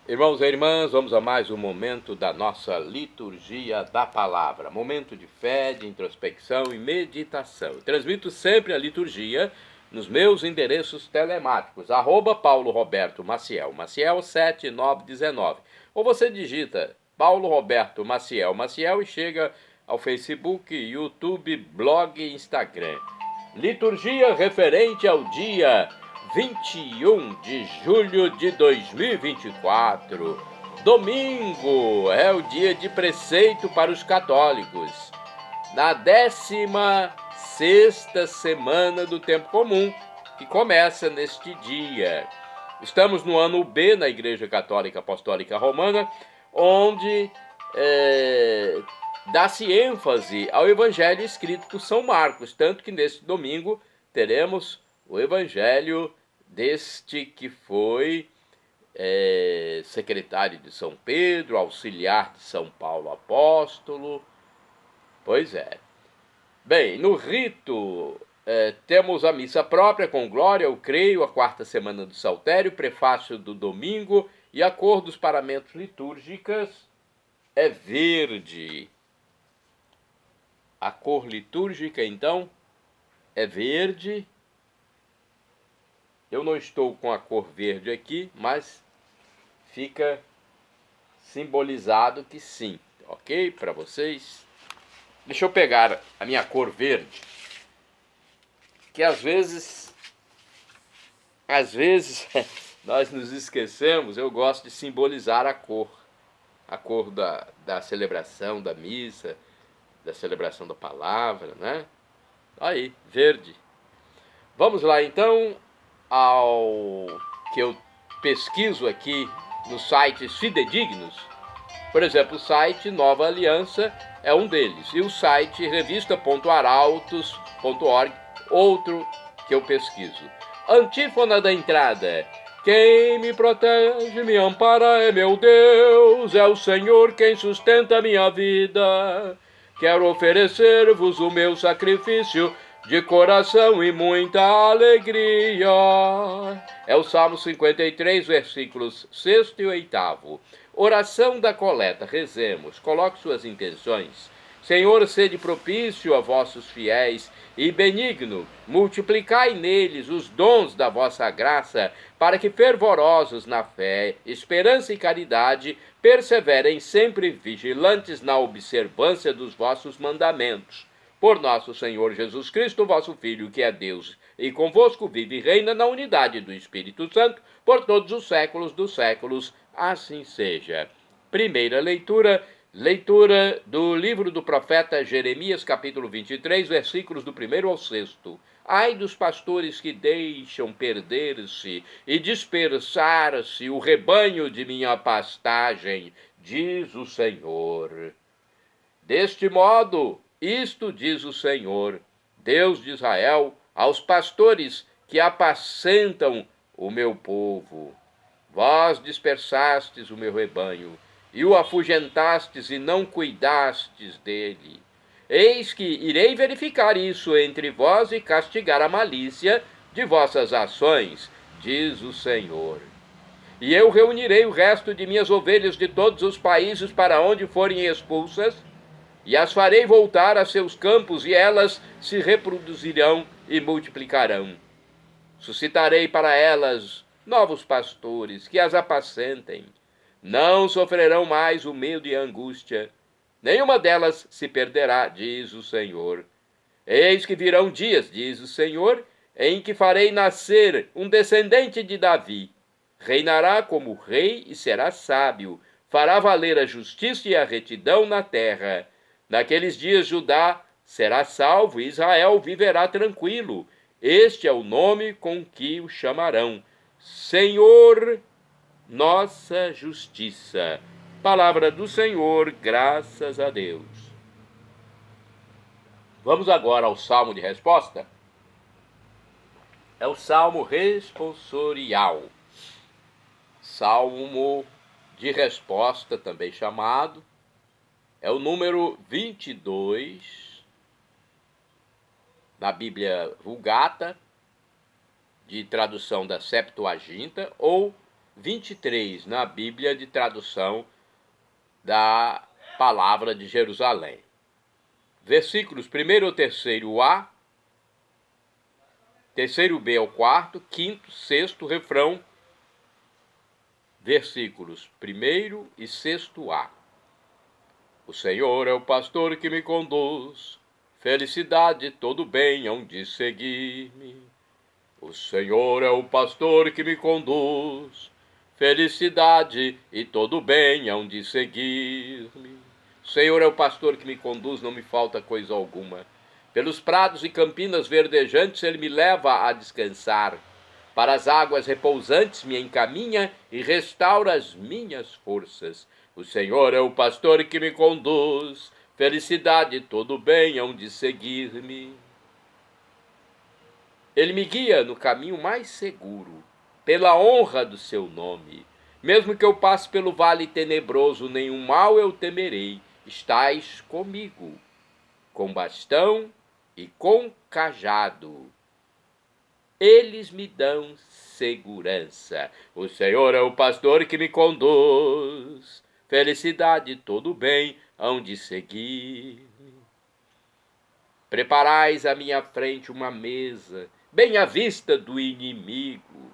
Irmãos e irmãs, vamos a mais um momento da nossa liturgia da palavra. Momento de fé, de introspecção e meditação. Eu transmito sempre a liturgia nos meus endereços telemáticos, @Paulo Roberto Maciel, Maciel 7919. Ou você digita Paulo Roberto Maciel, Maciel e chega ao Facebook, YouTube, blog e Instagram. Liturgia referente ao dia 21 de julho de 2024. Domingo é o dia de preceito para os católicos. Na 16ª semana do tempo comum, que começa neste dia. Estamos no ano B na Igreja Católica Apostólica Romana, onde dá-se ênfase ao Evangelho escrito por São Marcos, tanto que neste domingo teremos o Evangelho deste que foi secretário de São Pedro, auxiliar de São Paulo apóstolo. Pois é. Bem, no rito temos a missa própria com glória, eu creio, a 4ª semana do Saltério, prefácio do domingo, e a cor dos paramentos litúrgicas é verde. A cor litúrgica, então, é verde. Eu não estou com a cor verde aqui, mas fica simbolizado que sim, ok? Para vocês. Deixa eu pegar a minha cor verde, que às vezes nós nos esquecemos. Eu gosto de simbolizar a cor da celebração da missa, da celebração da palavra, né? Aí, verde. Vamos lá então ao que eu pesquiso aqui nos sites fidedignos. Por exemplo, o site Nova Aliança é um deles, e o site revista.arautos.org, outro que eu pesquiso. Antífona da entrada: quem me protege, me ampara, é meu Deus, é o Senhor quem sustenta a minha vida. Quero oferecer-vos o meu sacrifício de coração e muita alegria. É o Salmo 53, versículos 6º e 8º. Oração da coleta, rezemos, coloque suas intenções. Senhor, sede propício a vossos fiéis e benigno, multiplicai neles os dons da vossa graça, para que fervorosos na fé, esperança e caridade, perseverem sempre vigilantes na observância dos vossos mandamentos. Por nosso Senhor Jesus Cristo, vosso Filho, que é Deus, e convosco vive e reina na unidade do Espírito Santo, por todos os séculos dos séculos. Assim seja. Primeira leitura do livro do profeta Jeremias, capítulo 23, versículos do 1º ao 6º. Ai dos pastores que deixam perder-se e dispersar-se o rebanho de minha pastagem, diz o Senhor. Deste modo, isto diz o Senhor, Deus de Israel, aos pastores que apacentam o meu povo. Vós dispersastes o meu rebanho, e o afugentastes e não cuidastes dele. Eis que irei verificar isso entre vós e castigar a malícia de vossas ações, diz o Senhor. E eu reunirei o resto de minhas ovelhas de todos os países para onde forem expulsas, e as farei voltar a seus campos, e elas se reproduzirão e multiplicarão. Suscitarei para elas novos pastores, que as apacentem. Não sofrerão mais o medo e a angústia. Nenhuma delas se perderá, diz o Senhor. Eis que virão dias, diz o Senhor, em que farei nascer um descendente de Davi. Reinará como rei e será sábio. Fará valer a justiça e a retidão na terra. Naqueles dias Judá será salvo e Israel viverá tranquilo. Este é o nome com que o chamarão: Senhor, nossa justiça. Palavra do Senhor, graças a Deus. Vamos agora ao salmo de resposta. É o salmo responsorial. Salmo de resposta, também chamado. É o número 22 na Bíblia Vulgata, de tradução da Septuaginta, ou 23, na Bíblia de tradução da Palavra de Jerusalém. Versículos 1º ao 3º A, 3º B ao 4º, 5º, 6º refrão, versículos 1º e 6º A. O Senhor é o pastor que me conduz, felicidade, todo bem hão de seguir-me. O Senhor é o pastor que me conduz, felicidade e todo bem hão de seguir-me. O Senhor é o pastor que me conduz, não me falta coisa alguma. Pelos prados e campinas verdejantes ele me leva a descansar. Para as águas repousantes me encaminha e restaura as minhas forças. O Senhor é o pastor que me conduz, felicidade e todo bem hão de seguir-me. Ele me guia no caminho mais seguro, pela honra do seu nome. Mesmo que eu passe pelo vale tenebroso, nenhum mal eu temerei. Estais comigo, com bastão e com cajado. Eles me dão segurança. O Senhor é o pastor que me conduz. Felicidade, todo bem hão de seguir. Preparais à minha frente uma mesa, bem à vista do inimigo.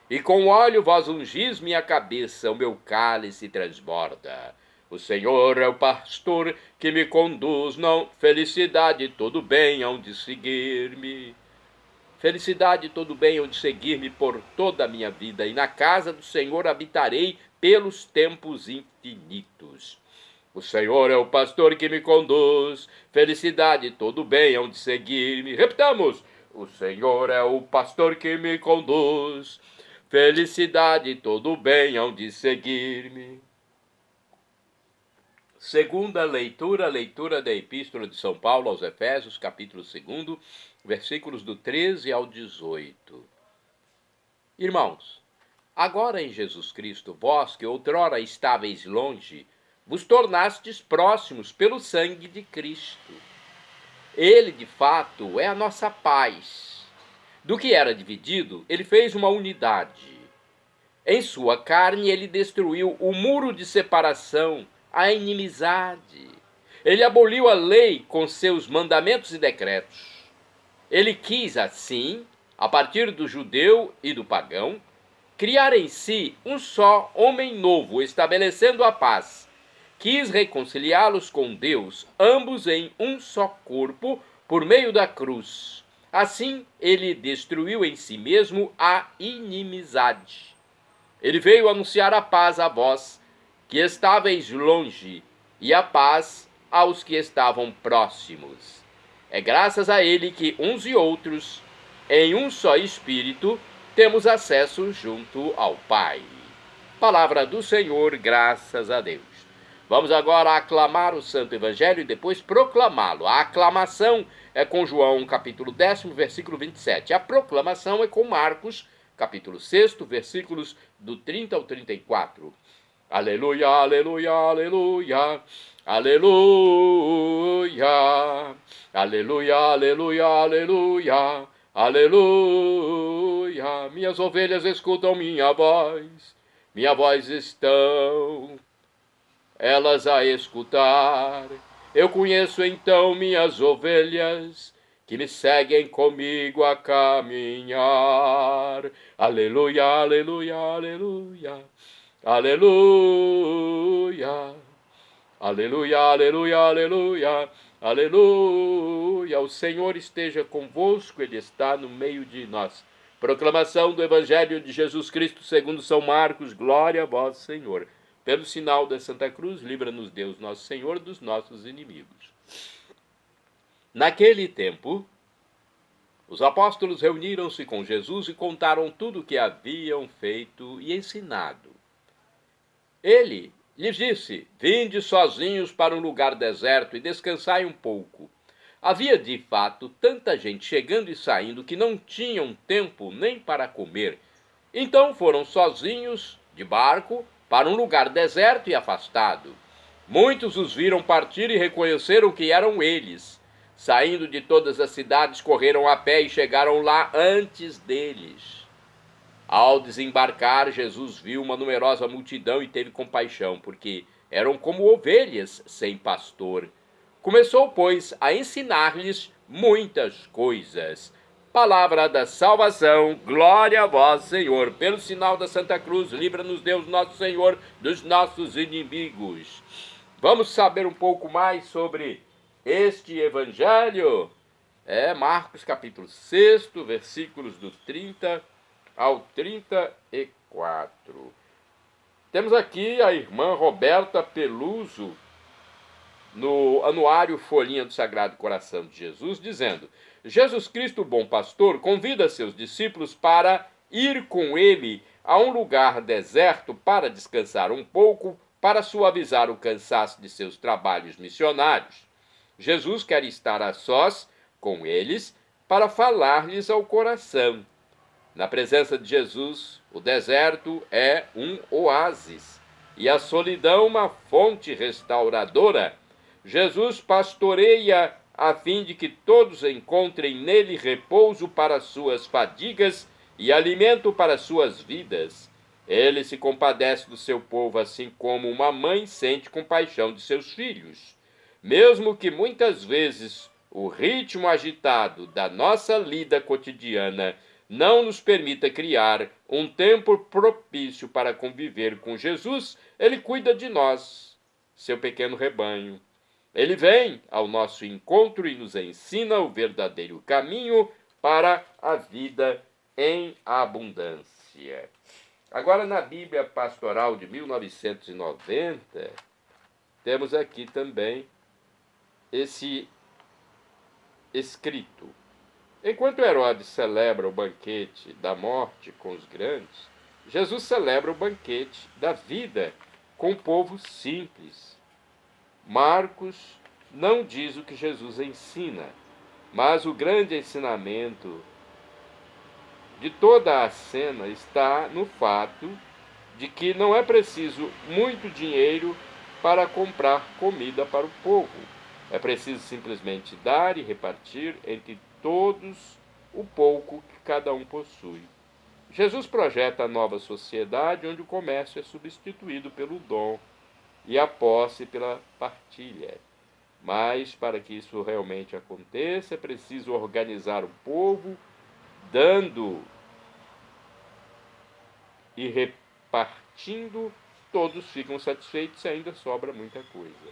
E com óleo vós ungis minha cabeça, o meu cálice transborda. O Senhor é o pastor que me conduz, não, felicidade, todo bem hão de seguir-me. Felicidade e todo bem hão de seguir-me por toda a minha vida, e na casa do Senhor habitarei pelos tempos infinitos. O Senhor é o pastor que me conduz, felicidade e todo bem hão de seguir-me. Repitamos: o Senhor é o pastor que me conduz, felicidade e todo bem hão de seguir-me. Segunda leitura, leitura da Epístola de São Paulo aos Efésios, capítulo 2, versículos do 13 ao 18. Irmãos, agora em Jesus Cristo, vós que outrora estáveis longe, vos tornastes próximos pelo sangue de Cristo. Ele, de fato, é a nossa paz. Do que era dividido, ele fez uma unidade. Em sua carne, ele destruiu o muro de separação, a inimizade. Ele aboliu a lei com seus mandamentos e decretos. Ele quis, assim, a partir do judeu e do pagão, criar em si um só homem novo, estabelecendo a paz. Quis reconciliá-los com Deus, ambos em um só corpo, por meio da cruz. Assim, ele destruiu em si mesmo a inimizade. Ele veio anunciar a paz a vós, que estáveis longe, e a paz aos que estavam próximos. É graças a ele que uns e outros, em um só Espírito, temos acesso junto ao Pai. Palavra do Senhor, graças a Deus. Vamos agora aclamar o Santo Evangelho e depois proclamá-lo. A aclamação é com João, capítulo 10, versículo 27. A proclamação é com Marcos, capítulo 6, versículos do 30 ao 34. Aleluia, aleluia, aleluia, aleluia, aleluia, aleluia, aleluia, aleluia. Minhas ovelhas escutam minha voz estão elas a escutar. Eu conheço então minhas ovelhas, que me seguem comigo a caminhar. Aleluia, aleluia, aleluia. Aleluia, aleluia, aleluia, aleluia, aleluia. O Senhor esteja convosco, Ele está no meio de nós. Proclamação do Evangelho de Jesus Cristo segundo São Marcos. Glória a vós, Senhor. Pelo sinal da Santa Cruz, livra-nos Deus, nosso Senhor, dos nossos inimigos. Naquele tempo, os apóstolos reuniram-se com Jesus e contaram tudo o que haviam feito e ensinado. Ele lhes disse: vinde sozinhos para um lugar deserto e descansai um pouco. Havia de fato tanta gente chegando e saindo que não tinham tempo nem para comer. Então foram sozinhos de barco para um lugar deserto e afastado. Muitos os viram partir e reconheceram que eram eles. Saindo de todas as cidades, correram a pé e chegaram lá antes deles. Ao desembarcar, Jesus viu uma numerosa multidão e teve compaixão, porque eram como ovelhas sem pastor. Começou, pois, a ensinar-lhes muitas coisas. Palavra da salvação, glória a vós, Senhor. Pelo sinal da Santa Cruz, livra-nos Deus nosso Senhor dos nossos inimigos. Vamos saber um pouco mais sobre este evangelho? Marcos capítulo 6, versículos do 30 ao 34. Temos aqui a irmã Roberta Peluso, no anuário Folhinha do Sagrado Coração de Jesus, dizendo: Jesus Cristo, o bom pastor, convida seus discípulos para ir com ele a um lugar deserto para descansar um pouco, para suavizar o cansaço de seus trabalhos missionários. Jesus quer estar a sós com eles para falar-lhes ao coração. Na presença de Jesus, o deserto é um oásis e a solidão uma fonte restauradora. Jesus pastoreia a fim de que todos encontrem nele repouso para suas fadigas e alimento para suas vidas. Ele se compadece do seu povo, assim como uma mãe sente compaixão de seus filhos. Mesmo que muitas vezes o ritmo agitado da nossa lida cotidiana não nos permita criar um tempo propício para conviver com Jesus, ele cuida de nós, seu pequeno rebanho. Ele vem ao nosso encontro e nos ensina o verdadeiro caminho para a vida em abundância. Agora, na Bíblia Pastoral de 1990, temos aqui também esse escrito: enquanto Herodes celebra o banquete da morte com os grandes, Jesus celebra o banquete da vida com o povo simples. Marcos não diz o que Jesus ensina, mas o grande ensinamento de toda a cena está no fato de que não é preciso muito dinheiro para comprar comida para o povo. É preciso simplesmente dar e repartir entre todos o pouco que cada um possui. Jesus projeta a nova sociedade onde o comércio é substituído pelo dom e a posse pela partilha. Mas, para que isso realmente aconteça, é preciso organizar o povo, dando e repartindo, todos ficam satisfeitos e ainda sobra muita coisa.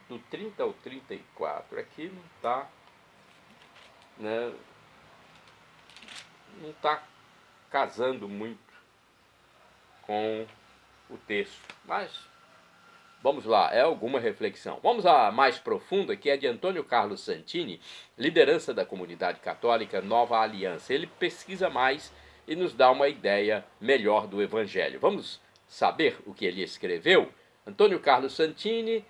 Do 30 ao 34, aqui não está, não está casando muito com o texto, mas vamos lá, é alguma reflexão. Vamos à mais profunda, que é de Antônio Carlos Santini, liderança da comunidade católica Nova Aliança. Ele pesquisa mais e nos dá uma ideia melhor do Evangelho. Vamos saber o que ele escreveu? Antônio Carlos Santini,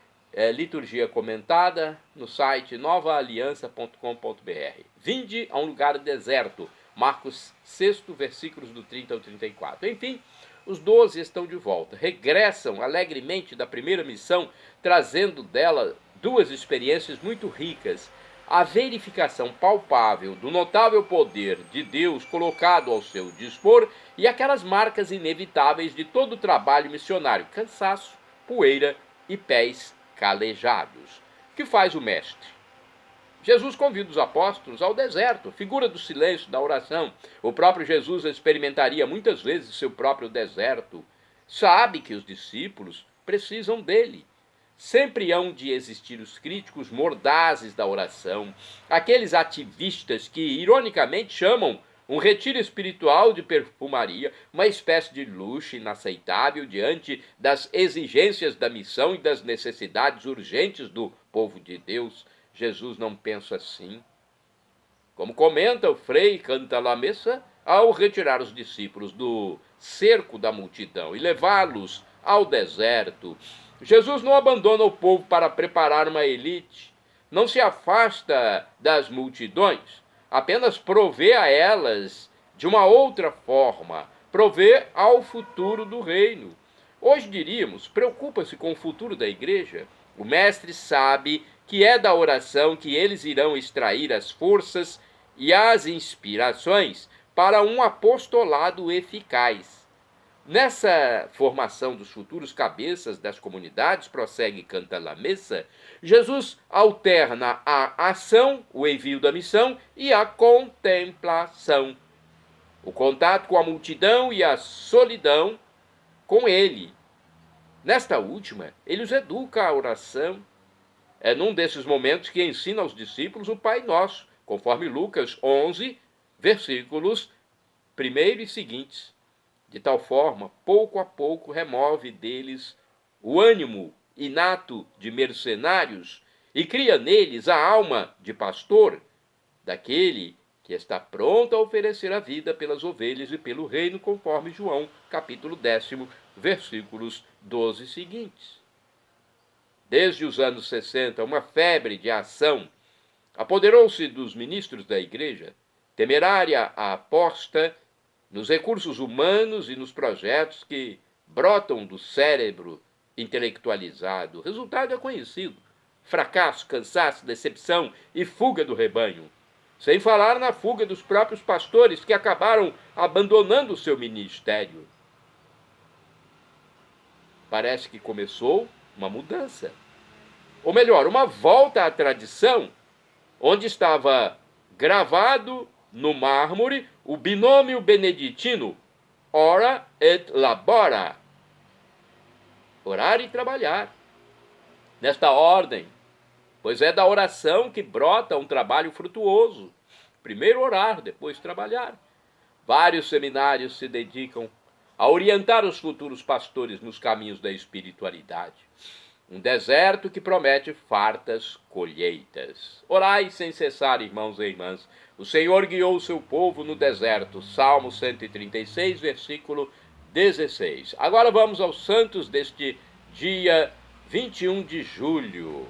liturgia comentada, no site novaaliança.com.br. Vinde a um lugar deserto, Marcos 6, versículos do 30 ao 34. Enfim, os 12 estão de volta, regressam alegremente da primeira missão, trazendo dela duas experiências muito ricas: a verificação palpável do notável poder de Deus colocado ao seu dispor e aquelas marcas inevitáveis de todo o trabalho missionário: cansaço, poeira e pés calejados. O que faz o mestre? Jesus convida os apóstolos ao deserto, figura do silêncio, da oração. O próprio Jesus experimentaria muitas vezes o seu próprio deserto. Sabe que os discípulos precisam dele. Sempre hão de existir os críticos mordazes da oração, aqueles ativistas que, ironicamente, chamam um retiro espiritual de perfumaria, uma espécie de luxo inaceitável diante das exigências da missão e das necessidades urgentes do povo de Deus. Jesus não pensa assim. Como comenta o Frei Cantalamessa, ao retirar os discípulos do cerco da multidão e levá-los ao deserto, Jesus não abandona o povo para preparar uma elite, não se afasta das multidões, apenas provê a elas de uma outra forma, provê ao futuro do reino. Hoje diríamos, preocupa-se com o futuro da igreja. O mestre sabe que é da oração que eles irão extrair as forças e as inspirações para um apostolado eficaz. Nessa formação dos futuros cabeças das comunidades, prossegue Cantalamessa, Jesus alterna a ação, o envio da missão, e a contemplação, o contato com a multidão e a solidão com ele. Nesta última, ele os educa à oração. É num desses momentos que ensina aos discípulos o Pai Nosso, conforme Lucas 11, versículos 1 e seguintes. De tal forma, pouco a pouco, remove deles o ânimo inato de mercenários e cria neles a alma de pastor, daquele que está pronto a oferecer a vida pelas ovelhas e pelo reino, conforme João, capítulo 10, versículos 12 seguintes. Desde os anos 60, uma febre de ação apoderou-se dos ministros da igreja, temerária a aposta nos recursos humanos e nos projetos que brotam do cérebro intelectualizado. O resultado é conhecido: fracasso, cansaço, decepção e fuga do rebanho. Sem falar na fuga dos próprios pastores que acabaram abandonando o seu ministério. Parece que começou uma mudança. Ou melhor, uma volta à tradição, onde estava gravado no mármore o binômio beneditino ora et labora, orar e trabalhar. Nesta ordem, pois é da oração que brota um trabalho frutuoso. Primeiro orar, depois trabalhar. Vários seminários se dedicam a orientar os futuros pastores nos caminhos da espiritualidade. Um deserto que promete fartas colheitas. Orai sem cessar, irmãos e irmãs. O Senhor guiou o seu povo no deserto. Salmo 136, versículo 16. Agora vamos aos santos deste dia 21 de julho.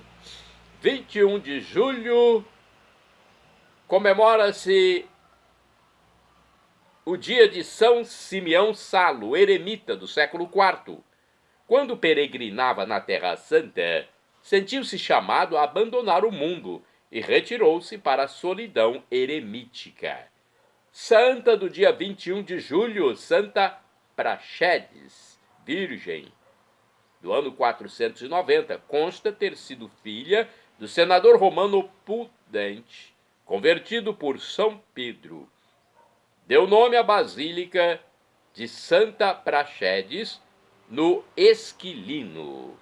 21 de julho comemora-se o dia de São Simeão Salo, eremita do século IV. Quando peregrinava na Terra Santa, sentiu-se chamado a abandonar o mundo e retirou-se para a solidão eremítica. Santa do dia 21 de julho, Santa Praxedes, virgem, do ano 490, consta ter sido filha do senador romano Pudente, convertido por São Pedro. Deu nome à Basílica de Santa Praxedes, no Esquilino.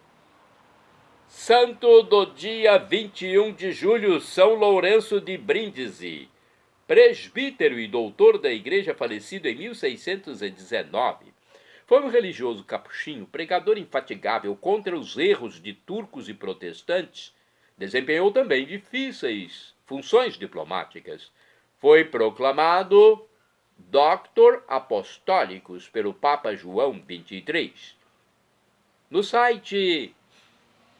Santo do dia 21 de julho, São Lourenço de Brindisi, presbítero e doutor da igreja, falecido em 1619. Foi um religioso capuchinho, pregador infatigável contra os erros de turcos e protestantes. Desempenhou também difíceis funções diplomáticas. Foi proclamado Doctor Apostólicos pelo Papa João XXIII. No site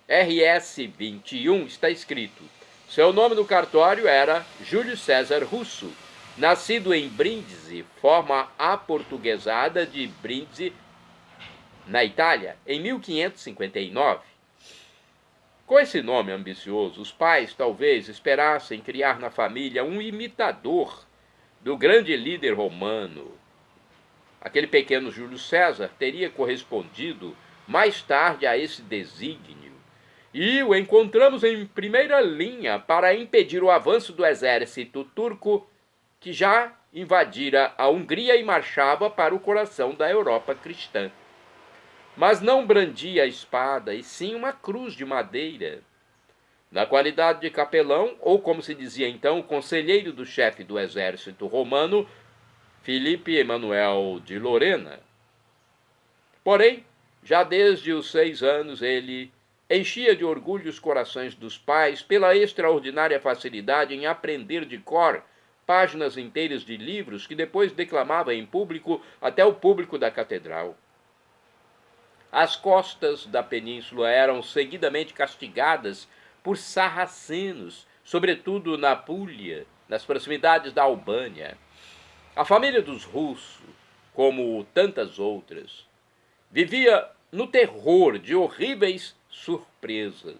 RS21 está escrito: seu nome no cartório era Júlio César Russo, nascido em Brindisi, forma aportuguesada de Brindisi, na Itália, em 1559. Com esse nome ambicioso, os pais talvez esperassem criar na família um imitador do grande líder romano. Aquele pequeno Júlio César teria correspondido mais tarde a esse desígnio, e o encontramos em primeira linha para impedir o avanço do exército turco que já invadira a Hungria e marchava para o coração da Europa cristã. Mas não brandia a espada, e sim uma cruz de madeira. Na qualidade de capelão, ou como se dizia então, conselheiro do chefe do exército romano, Filipe Emanuel de Lorena. Porém, já desde os 6 anos, ele enchia de orgulho os corações dos pais pela extraordinária facilidade em aprender de cor páginas inteiras de livros que depois declamava em público até o público da catedral. As costas da península eram seguidamente castigadas por sarracenos, sobretudo na Puglia, nas proximidades da Albânia. A família dos russos, como tantas outras, vivia no terror de horríveis surpresas.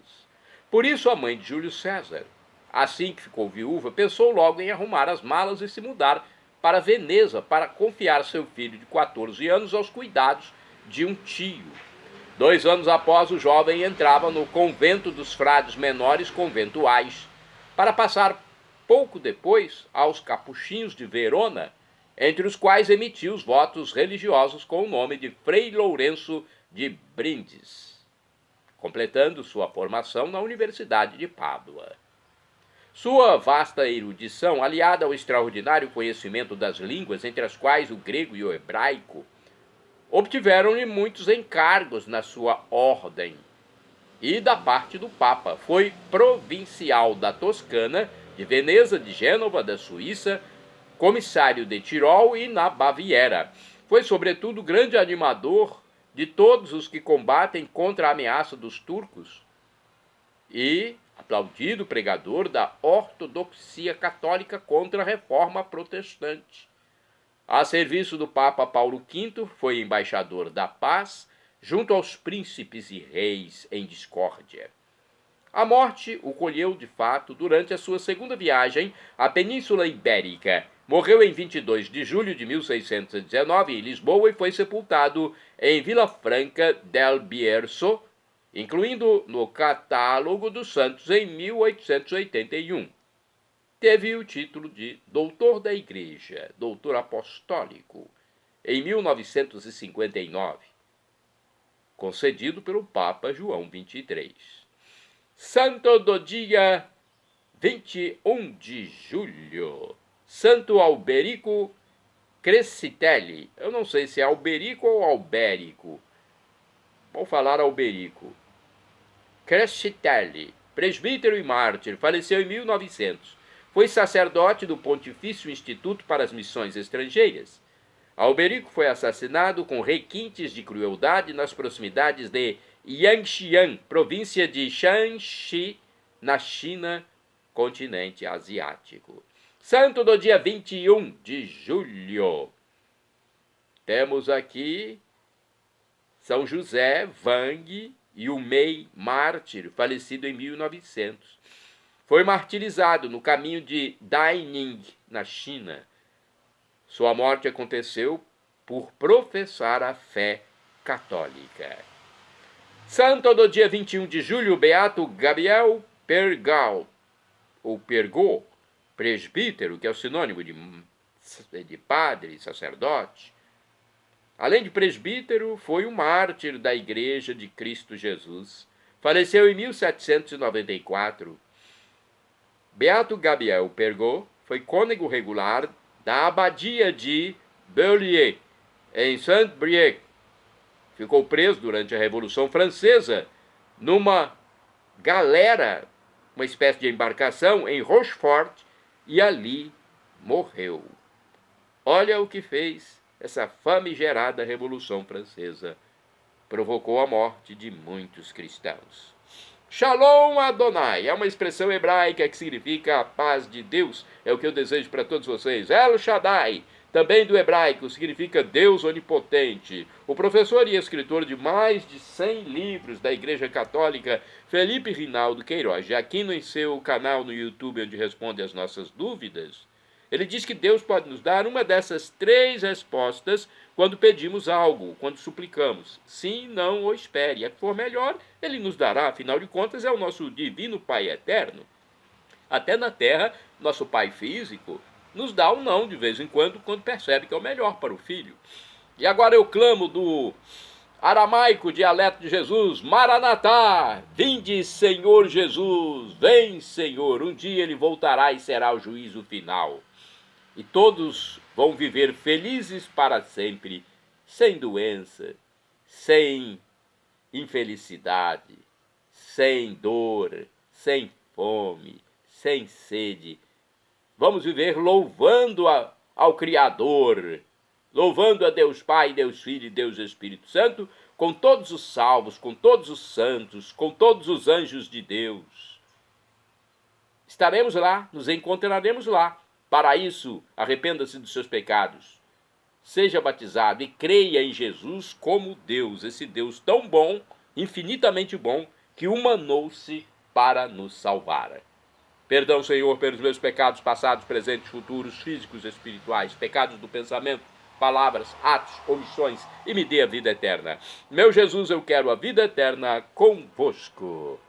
Por isso a mãe de Júlio César, Assim que ficou viúva, pensou logo em arrumar as malas e se mudar para Veneza para confiar seu filho de 14 anos aos cuidados de um tio. 2 anos após, o jovem entrava no convento dos frades menores conventuais, para passar pouco depois aos capuchinhos de Verona, entre os quais emitiu os votos religiosos com o nome de Frei Lourenço de Brindis, completando sua formação na Universidade de Pádua. Sua vasta erudição, aliada ao extraordinário conhecimento das línguas, entre as quais o grego e o hebraico, obtiveram-lhe muitos encargos na sua ordem e da parte do Papa. Foi provincial da Toscana, de Veneza, de Gênova, da Suíça, comissário de Tirol e na Baviera. Foi, sobretudo, grande animador de todos os que combatem contra a ameaça dos turcos e aplaudido pregador da ortodoxia católica contra a reforma protestante. A serviço do Papa Paulo V, foi embaixador da paz junto aos príncipes e reis em discórdia. A morte o colheu, de fato, durante a sua segunda viagem à Península Ibérica. Morreu em 22 de julho de 1619 em Lisboa e foi sepultado em Vilafranca del Bierzo, incluindo no catálogo dos santos em 1881. Teve o título de Doutor da Igreja, Doutor Apostólico, em 1959, concedido pelo Papa João XXIII. Santo do dia 21 de julho, Santo Alberico Crescitelli. Eu não sei se é Alberico ou Albérico. Vou falar Alberico. Crescitelli, presbítero e mártir, faleceu em 1900. Foi sacerdote do Pontifício Instituto para as Missões Estrangeiras. Alberico foi assassinado com requintes de crueldade nas proximidades de Yangxiang, província de Shanxi, na China, continente asiático. Santo do dia 21 de julho. Temos aqui São José Wang Yumei, mártir, falecido em 1900. Foi martirizado no caminho de Daining, na China. Sua morte aconteceu por professar a fé católica. Santo do dia 21 de julho, Beato Gabriel Pergal, ou Pergaux, presbítero, que é o sinônimo de padre, sacerdote. Além de presbítero, foi um mártir da Igreja de Cristo Jesus. Faleceu em 1794. Beato Gabriel Pergaux foi cônego regular da abadia de Beaulieu, em Saint-Brieuc. Ficou preso durante a Revolução Francesa numa galera, uma espécie de embarcação, em Rochefort, e ali morreu. Olha o que fez essa famigerada Revolução Francesa. Provocou a morte de muitos cristãos. Shalom Adonai é uma expressão hebraica que significa a paz de Deus. É o que eu desejo para todos vocês. El Shaddai, também do hebraico, significa Deus onipotente. O professor e escritor de mais de 100 livros da Igreja Católica, Felipe Rinaldo Queiroz, aqui no seu canal no YouTube, onde responde as nossas dúvidas, ele diz que Deus pode nos dar uma dessas 3 respostas quando pedimos algo, quando suplicamos. Sim, não ou espere. E a que for melhor, ele nos dará. Afinal de contas, é o nosso divino Pai eterno. Até na terra, nosso Pai físico nos dá um não de vez em quando percebe que é o melhor para o filho. E agora eu clamo do aramaico, dialeto de Jesus: Maranatá, vinde Senhor Jesus, vem Senhor. Um dia ele voltará e será o juízo final. E todos vão viver felizes para sempre, sem doença, sem infelicidade, sem dor, sem fome, sem sede. Vamos viver louvando ao Criador, louvando a Deus Pai, Deus Filho e Deus Espírito Santo, com todos os salvos, com todos os santos, com todos os anjos de Deus. Estaremos lá, nos encontraremos lá. Para isso, arrependa-se dos seus pecados, seja batizado e creia em Jesus como Deus, esse Deus tão bom, infinitamente bom, que humanou-se para nos salvar. Perdão, Senhor, pelos meus pecados passados, presentes, futuros, físicos e espirituais, pecados do pensamento, palavras, atos, omissões, e me dê a vida eterna. Meu Jesus, eu quero a vida eterna convosco.